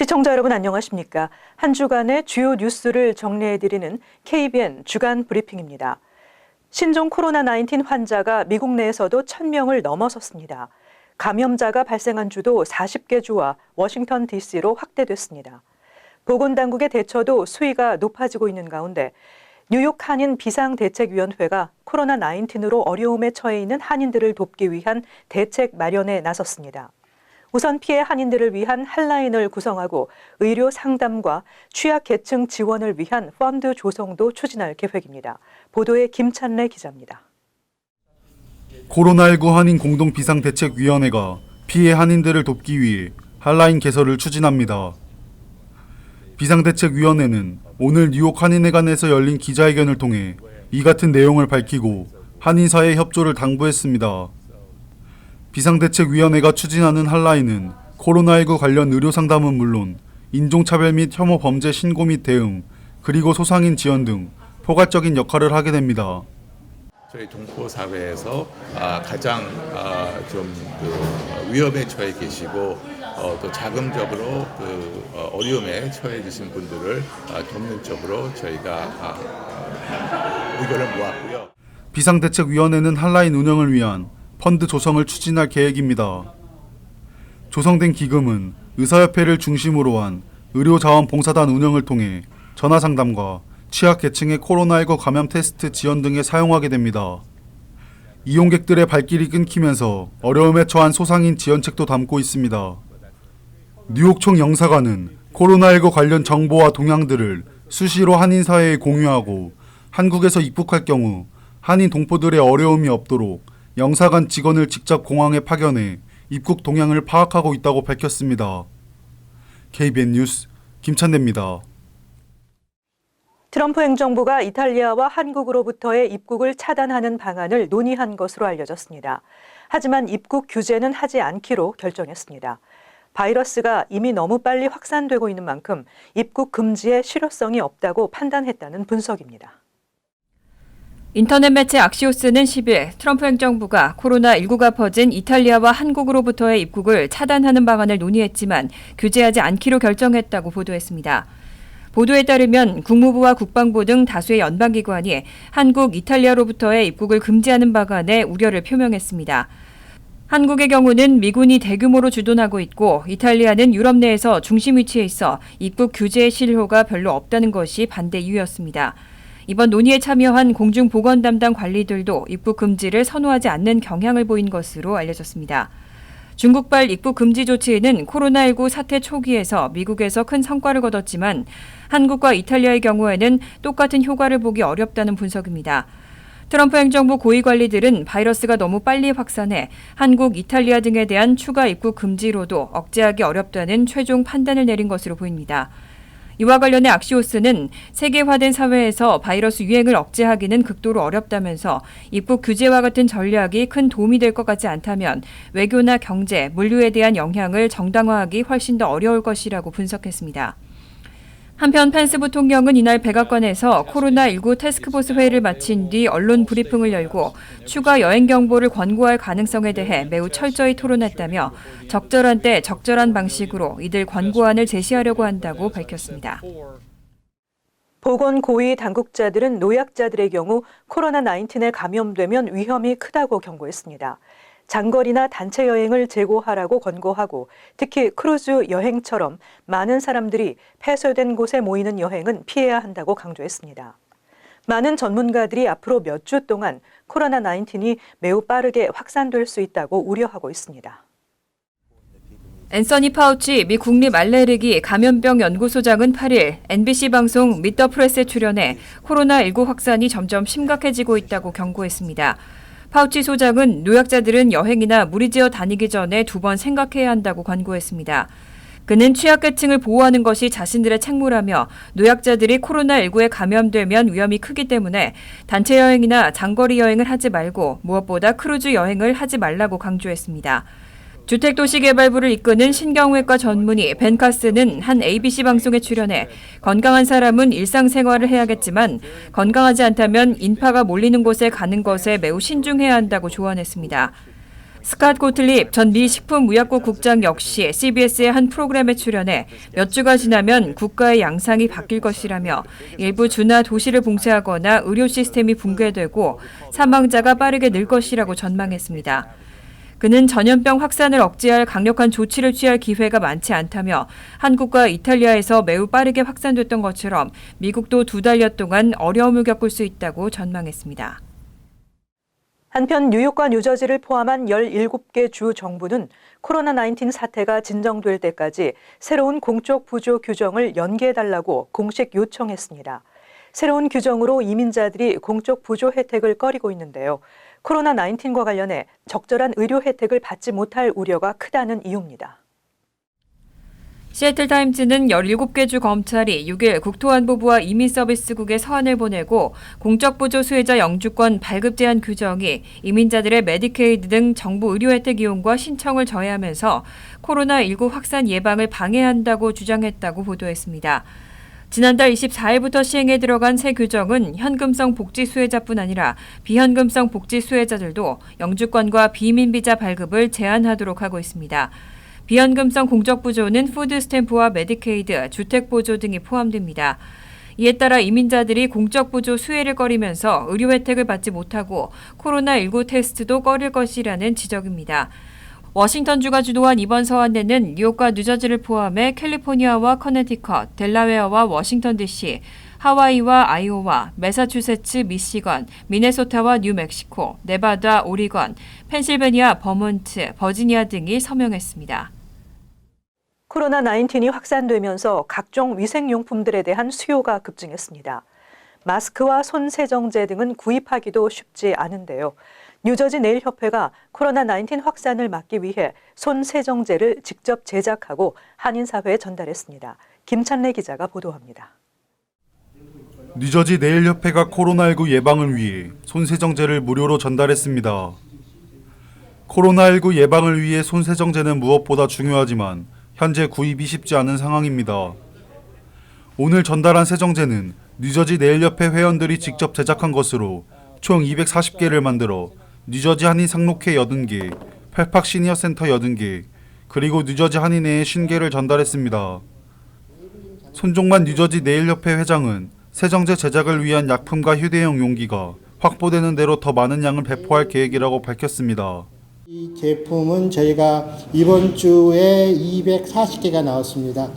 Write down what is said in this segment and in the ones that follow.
시청자 여러분 안녕하십니까? 한 주간의 주요 뉴스를 정리해드리는 KBN 주간 브리핑입니다. 신종 코로나19 환자가 미국 내에서도 1,000명을 넘어섰습니다. 감염자가 발생한 주도 40개 주와 워싱턴 DC로 확대됐습니다. 보건당국의 대처도 수위가 높아지고 있는 가운데 뉴욕 한인 비상대책위원회가 코로나19으로 어려움에 처해 있는 한인들을 돕기 위한 대책 마련에 나섰습니다. 우선 피해 한인들을 위한 핫라인을 구성하고 의료 상담과 취약계층 지원을 위한 펀드 조성도 추진할 계획입니다. 보도에 김찬래 기자입니다. 코로나19 한인 공동비상대책위원회가 피해 한인들을 돕기 위해 핫라인 개설을 추진합니다. 비상대책위원회는 오늘 뉴욕 한인회관에서 열린 기자회견을 통해 이 같은 내용을 밝히고 한인사회 협조를 당부했습니다. 비상대책위원회가 추진하는 핫라인은 코로나19 관련 의료상담은 물론 인종차별 및 혐오 범죄 신고 및 대응, 그리고 소상인 지원 등 포괄적인 역할을 하게 됩니다. 저희 동포 사회에서 가장 좀 위험에 처해 계시고 또 자금적으로 어려움에 처해 계신 분들을 돕는 쪽으로 저희가 의견을 모았고요. 비상대책위원회는 핫라인 운영을 위한 펀드 조성을 추진할 계획입니다. 조성된 기금은 의사협회를 중심으로 한 의료자원봉사단 운영을 통해 전화상담과 취약계층의 코로나19 감염 테스트 지원 등에 사용하게 됩니다. 이용객들의 발길이 끊기면서 어려움에 처한 소상인 지원책도 담고 있습니다. 뉴욕총 영사관은 코로나19 관련 정보와 동향들을 수시로 한인사회에 공유하고 한국에서 입국할 경우 한인 동포들의 어려움이 없도록 영사관 직원을 직접 공항에 파견해 입국 동향을 파악하고 있다고 밝혔습니다. KBN 뉴스 김찬대입니다. 트럼프 행정부가 이탈리아와 한국으로부터의 입국을 차단하는 방안을 논의한 것으로 알려졌습니다. 하지만 입국 규제는 하지 않기로 결정했습니다. 바이러스가 이미 너무 빨리 확산되고 있는 만큼 입국 금지에 실효성이 없다고 판단했다는 분석입니다. 인터넷 매체 악시오스는 10일 트럼프 행정부가 코로나19가 퍼진 이탈리아와 한국으로부터의 입국을 차단하는 방안을 논의했지만 규제하지 않기로 결정했다고 보도했습니다. 보도에 따르면 국무부와 국방부 등 다수의 연방기관이 한국, 이탈리아로부터의 입국을 금지하는 방안에 우려를 표명했습니다. 한국의 경우는 미군이 대규모로 주둔하고 있고 이탈리아는 유럽 내에서 중심 위치에 있어 입국 규제의 실효가 별로 없다는 것이 반대 이유였습니다. 이번 논의에 참여한 공중보건 담당 관리들도 입국 금지를 선호하지 않는 경향을 보인 것으로 알려졌습니다. 중국발 입국 금지 조치는 코로나19 사태 초기에서 미국에서 큰 성과를 거뒀지만 한국과 이탈리아의 경우에는 똑같은 효과를 보기 어렵다는 분석입니다. 트럼프 행정부 고위 관리들은 바이러스가 너무 빨리 확산해 한국, 이탈리아 등에 대한 추가 입국 금지로도 억제하기 어렵다는 최종 판단을 내린 것으로 보입니다. 이와 관련해 악시오스는 세계화된 사회에서 바이러스 유행을 억제하기는 극도로 어렵다면서 입국 규제와 같은 전략이 큰 도움이 될 것 같지 않다면 외교나 경제, 물류에 대한 영향을 정당화하기 훨씬 더 어려울 것이라고 분석했습니다. 한편 펜스 부통령은 이날 백악관에서 코로나19 태스크포스 회의를 마친 뒤 언론 브리핑을 열고 추가 여행 경보를 권고할 가능성에 대해 매우 철저히 토론했다며 적절한 때 적절한 방식으로 이들 권고안을 제시하려고 한다고 밝혔습니다. 보건 고위 당국자들은 노약자들의 경우 코로나19에 감염되면 위험이 크다고 경고했습니다. 장거리나 단체 여행을 재고하라고 권고하고 특히 크루즈 여행처럼 많은 사람들이 폐쇄된 곳에 모이는 여행은 피해야 한다고 강조했습니다. 많은 전문가들이 앞으로 몇 주 동안 코로나19이 매우 빠르게 확산될 수 있다고 우려하고 있습니다. 앤서니 파우치 미 국립 알레르기 감염병 연구소장은 8일 NBC 방송 미트 더 프레스에 출연해 코로나19 확산이 점점 심각해지고 있다고 경고했습니다. 파우치 소장은 노약자들은 여행이나 무리지어 다니기 전에 2번 생각해야 한다고 권고했습니다. 그는 취약계층을 보호하는 것이 자신들의 책무라며 노약자들이 코로나19에 감염되면 위험이 크기 때문에 단체 여행이나 장거리 여행을 하지 말고 무엇보다 크루즈 여행을 하지 말라고 강조했습니다. 주택도시개발부를 이끄는 신경외과 전문의 벤 카스는 한 ABC 방송에 출연해 건강한 사람은 일상생활을 해야겠지만 건강하지 않다면 인파가 몰리는 곳에 가는 것에 매우 신중해야 한다고 조언했습니다. 스캇 고틀립 전 미 식품의약국 국장 역시 CBS의 한 프로그램에 출연해 몇 주가 지나면 국가의 양상이 바뀔 것이라며 일부 주나 도시를 봉쇄하거나 의료 시스템이 붕괴되고 사망자가 빠르게 늘 것이라고 전망했습니다. 그는 전염병 확산을 억제할 강력한 조치를 취할 기회가 많지 않다며 한국과 이탈리아에서 매우 빠르게 확산됐던 것처럼 미국도 2달여 동안 어려움을 겪을 수 있다고 전망했습니다. 한편 뉴욕과 뉴저지를 포함한 17개 주 정부는 코로나19 사태가 진정될 때까지 새로운 공적 부조 규정을 연기해달라고 공식 요청했습니다. 새로운 규정으로 이민자들이 공적 부조 혜택을 꺼리고 있는데요. 코로나19과 관련해 적절한 의료 혜택을 받지 못할 우려가 크다는 이유입니다. 시애틀타임즈는 17개 주 검찰이 6일 국토안보부와 이민서비스국에 서한을 보내고 공적부조 수혜자 영주권 발급 제한 규정이 이민자들의 메디케이드 등 정부 의료 혜택 이용과 신청을 저해하면서 코로나19 확산 예방을 방해한다고 주장했다고 보도했습니다. 지난달 24일부터 시행에 들어간 새 규정은 현금성 복지 수혜자뿐 아니라 비현금성 복지 수혜자들도 영주권과 비민비자 발급을 제한하도록 하고 있습니다. 비현금성 공적부조는 푸드스탬프와 메디케이드, 주택보조 등이 포함됩니다. 이에 따라 이민자들이 공적부조 수혜를 꺼리면서 의료 혜택을 받지 못하고 코로나19 테스트도 꺼릴 것이라는 지적입니다. 워싱턴주가 주도한 이번 서한에는 뉴욕과 뉴저지를 포함해 캘리포니아와 커네티컷, 델라웨어와 워싱턴 DC, 하와이와 아이오와, 매사추세츠, 미시건, 미네소타와 뉴멕시코, 네바다, 오리건, 펜실베니아, 버몬트, 버지니아 등이 서명했습니다. 코로나19이 확산되면서 각종 위생용품들에 대한 수요가 급증했습니다. 마스크와 손 세정제 등은 구입하기도 쉽지 않은데요. 뉴저지 네일협회가 코로나19 확산을 막기 위해 손 세정제를 직접 제작하고 한인사회에 전달했습니다. 김찬래 기자가 보도합니다. 뉴저지 네일협회가 코로나19 예방을 위해 손세정제를 무료로 전달했습니다. 코로나19 예방을 위해 손세정제는 무엇보다 중요하지만 현재 구입이 쉽지 않은 상황입니다. 오늘 전달한 세정제는 뉴저지 네일협회 회원들이 직접 제작한 것으로 총 240개를 만들어 뉴저지 한인 상록회 80개, 펠팍 시니어센터 80개, 그리고 뉴저지 한인회에 50개를 전달했습니다. 손종만 뉴저지 네일협회 회장은 세정제 제작을 위한 약품과 휴대용 용기가 확보되는 대로 더 많은 양을 배포할 계획이라고 밝혔습니다. 이 제품은 저희가 이번 주에 240개가 나왔습니다.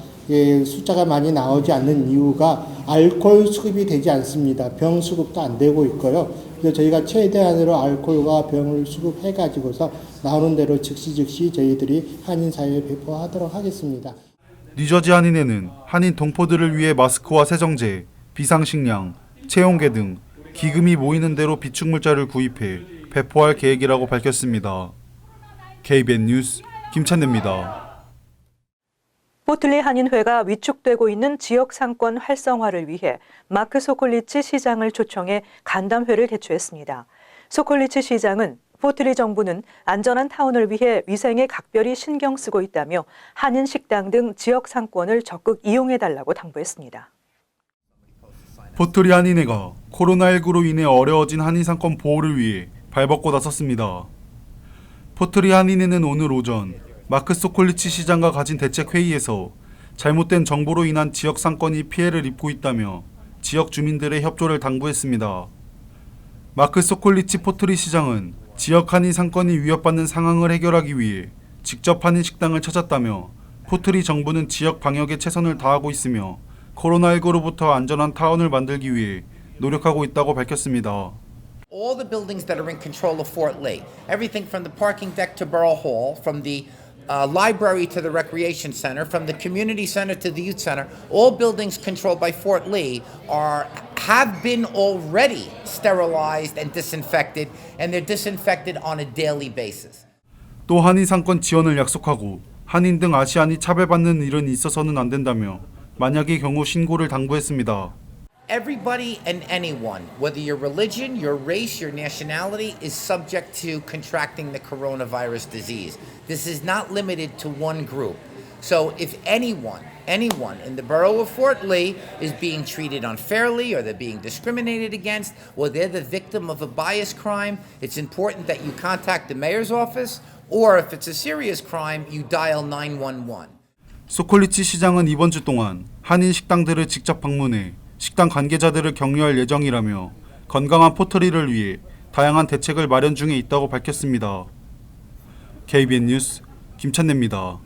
숫자가 많이 나오지 않는 이유가 알코올 수급이 되지 않습니다. 병 수급도 안 되고 있고요. 그래서 저희가 최대한으로 알코올과 병을 수급해가지고서 나오는 대로 즉시 저희들이 한인사회에 배포하도록 하겠습니다. 뉴저지 한인회는 한인 동포들을 위해 마스크와 세정제, 비상식량, 체온계 등 기금이 모이는 대로 비축물자를 구입해 배포할 계획이라고 밝혔습니다. KBN 뉴스 김찬래입니다. 포틀리 한인회가 위축되고 있는 지역 상권 활성화를 위해 마크 소콜리치 시장을 초청해 간담회를 개최했습니다. 소콜리치 시장은 포틀리 정부는 안전한 타운을 위해 위생에 각별히 신경 쓰고 있다며 한인 식당 등 지역 상권을 적극 이용해달라고 당부했습니다. 포틀리 한인회가 코로나19로 인해 어려워진 한인 상권 보호를 위해 발벗고 나섰습니다. 포틀리 한인회는 오늘 오전 마크 소콜리치 시장과 가진 대책회의에서 잘못된 정보로 인한 지역 상권이 피해를 입고 있다며 지역 주민들의 협조를 당부했습니다. 마크 소콜리치 포틀리 시장은 지역 한인 상권이 위협받는 상황을 해결하기 위해 직접 한인 식당을 찾았다며 포틀리 정부는 지역 방역에 최선을 다하고 있으며 코로나19로부터 안전한 타운을 만들기 위해 노력하고 있다고 밝혔습니다. All the buildings that are in control of Fort Lee, everything from the parking deck to Borough Hall, from the library to the recreation center, from the community center to the youth center, all buildings controlled by Fort Lee have been already sterilized and disinfected, and they're disinfected on a daily basis. 또 한인 상권 지원을 약속하고 한인 등 아시안이 차별받는 일은 있어서는 안 된다며 만약의 경우 신고를 당부했습니다. Everybody and anyone, whether your religion, your race, your nationality, is subject to contracting the coronavirus disease. This is not limited to one group. So if anyone in the borough of Fort Lee is being treated unfairly or they're being discriminated against or they're the victim of a bias crime, it's important that you contact the mayor's office or if it's a serious crime, you dial 911. 소콜리치 시장은 이번 주 동안 한인 식당들을 직접 방문해 식당 관계자들을 격려할 예정이라며 건강한 포털리를 위해 다양한 대책을 마련 중에 있다고 밝혔습니다. KBN 뉴스 김찬래입니다.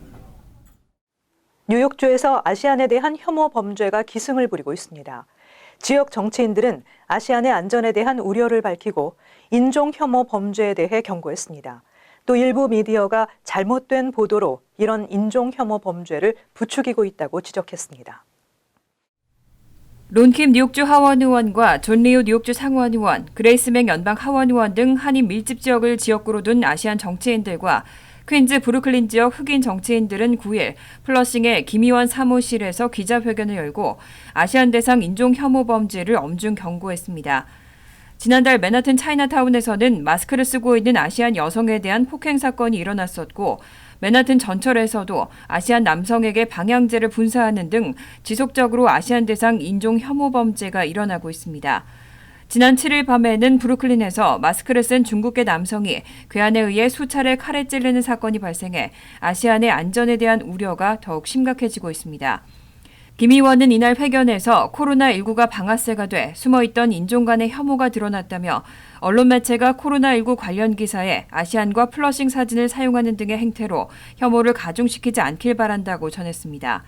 뉴욕주에서 아시안에 대한 혐오 범죄가 기승을 부리고 있습니다. 지역 정치인들은 아시안의 안전에 대한 우려를 밝히고 인종 혐오 범죄에 대해 경고했습니다. 또 일부 미디어가 잘못된 보도로 이런 인종 혐오 범죄를 부추기고 있다고 지적했습니다. 론킴 뉴욕주 하원 의원과 존 리오 뉴욕주 상원 의원, 그레이스 맥 연방 하원 의원 등 한인 밀집 지역을 지역구로 둔 아시안 정치인들과 퀸즈 브루클린 지역 흑인 정치인들은 9일 플러싱의 김 의원 사무실에서 기자회견을 열고 아시안 대상 인종 혐오 범죄를 엄중 경고했습니다. 지난달 맨하튼 차이나타운에서는 마스크를 쓰고 있는 아시안 여성에 대한 폭행 사건이 일어났었고 맨하튼 전철에서도 아시안 남성에게 방향제를 분사하는 등 지속적으로 아시안 대상 인종 혐오 범죄가 일어나고 있습니다. 지난 7일 밤에는 브루클린에서 마스크를 쓴 중국계 남성이 괴한에 의해 수차례 칼에 찔리는 사건이 발생해 아시안의 안전에 대한 우려가 더욱 심각해지고 있습니다. 김 의원은 이날 회견에서 코로나19가 방아쇠가 돼 숨어있던 인종 간의 혐오가 드러났다며 언론 매체가 코로나19 관련 기사에 아시안과 플러싱 사진을 사용하는 등의 행태로 혐오를 가중시키지 않길 바란다고 전했습니다.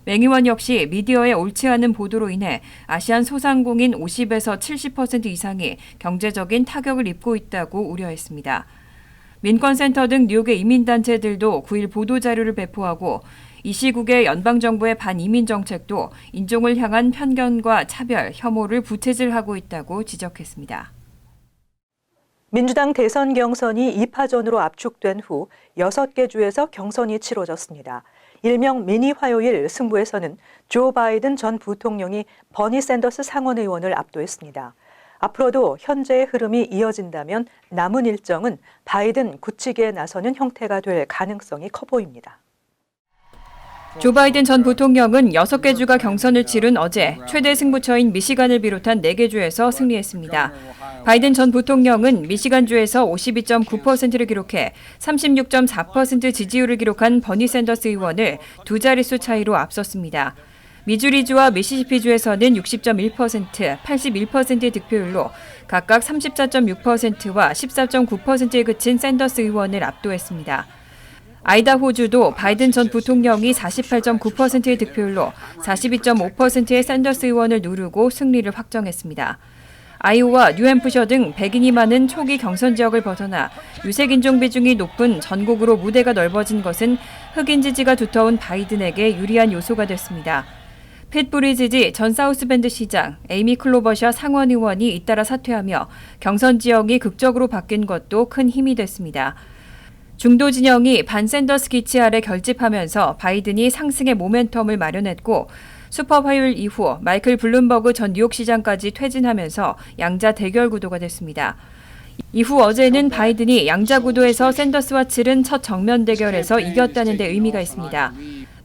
맹 의원 역시 미디어의 옳지 않은 보도로 인해 아시안 소상공인 50에서 70% 이상이 경제적인 타격을 입고 있다고 우려했습니다. 민권센터 등 뉴욕의 이민단체들도 9일 보도자료를 배포하고 이 시국의 연방정부의 반이민 정책도 인종을 향한 편견과 차별, 혐오를 부채질하고 있다고 지적했습니다. 민주당 대선 경선이 2파전으로 압축된 후 6개 주에서 경선이 치러졌습니다. 일명 미니 화요일 승부에서는 조 바이든 전 부통령이 버니 샌더스 상원 의원을 압도했습니다. 앞으로도 현재의 흐름이 이어진다면 남은 일정은 바이든 굳히기에 나서는 형태가 될 가능성이 커 보입니다. 조 바이든 전 부통령은 6개 주가 경선을 치른 어제 최대 승부처인 미시간을 비롯한 4개 주에서 승리했습니다. 바이든 전 부통령은 미시간주에서 52.9%를 기록해 36.4% 지지율을 기록한 버니 샌더스 의원을 두 자릿수 차이로 앞섰습니다. 미주리주와 미시시피주에서는 60.1%, 81%의 득표율로 각각 34.6%와 14.9%에 그친 샌더스 의원을 압도했습니다. 아이다호주도 바이든 전 부통령이 48.9%의 득표율로 42.5%의 샌더스 의원을 누르고 승리를 확정했습니다. 아이오와 뉴햄프셔 등 백인이 많은 초기 경선 지역을 벗어나 유색인종 비중이 높은 전국으로 무대가 넓어진 것은 흑인 지지가 두터운 바이든에게 유리한 요소가 됐습니다. 핏 부리지지 전 사우스밴드 시장, 에이미 클로버셔 상원 의원이 잇따라 사퇴하며 경선 지역이 극적으로 바뀐 것도 큰 힘이 됐습니다. 중도 진영이 반 샌더스 기치 아래 결집하면서 바이든이 상승의 모멘텀을 마련했고 슈퍼 화요일 이후 마이클 블룸버그 전 뉴욕시장까지 퇴진하면서 양자 대결 구도가 됐습니다. 이후 어제는 바이든이 양자 구도에서 샌더스와 치른 첫 정면 대결에서 이겼다는 데 의미가 있습니다.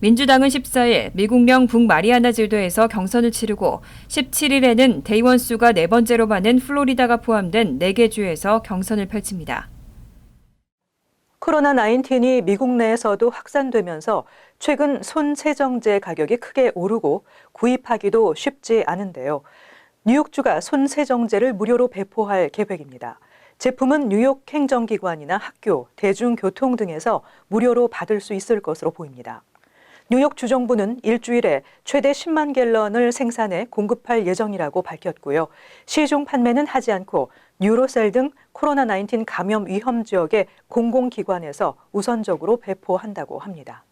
민주당은 14일 미국령 북마리아나 제도에서 경선을 치르고 17일에는 대의원 수가 4번째로 많은 플로리다가 포함된 4개 주에서 경선을 펼칩니다. 코로나19이 미국 내에서도 확산되면서 최근 손세정제 가격이 크게 오르고 구입하기도 쉽지 않은데요. 뉴욕주가 손세정제를 무료로 배포할 계획입니다. 제품은 뉴욕 행정기관이나 학교, 대중교통 등에서 무료로 받을 수 있을 것으로 보입니다. 뉴욕 주정부는 일주일에 최대 10만 갤런을 생산해 공급할 예정이라고 밝혔고요. 시중 판매는 하지 않고 뉴로셀 등 코로나19 감염 위험 지역의 공공기관에서 우선적으로 배포한다고 합니다.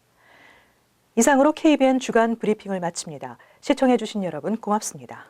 이상으로 KBN 주간 브리핑을 마칩니다. 시청해주신 여러분 고맙습니다.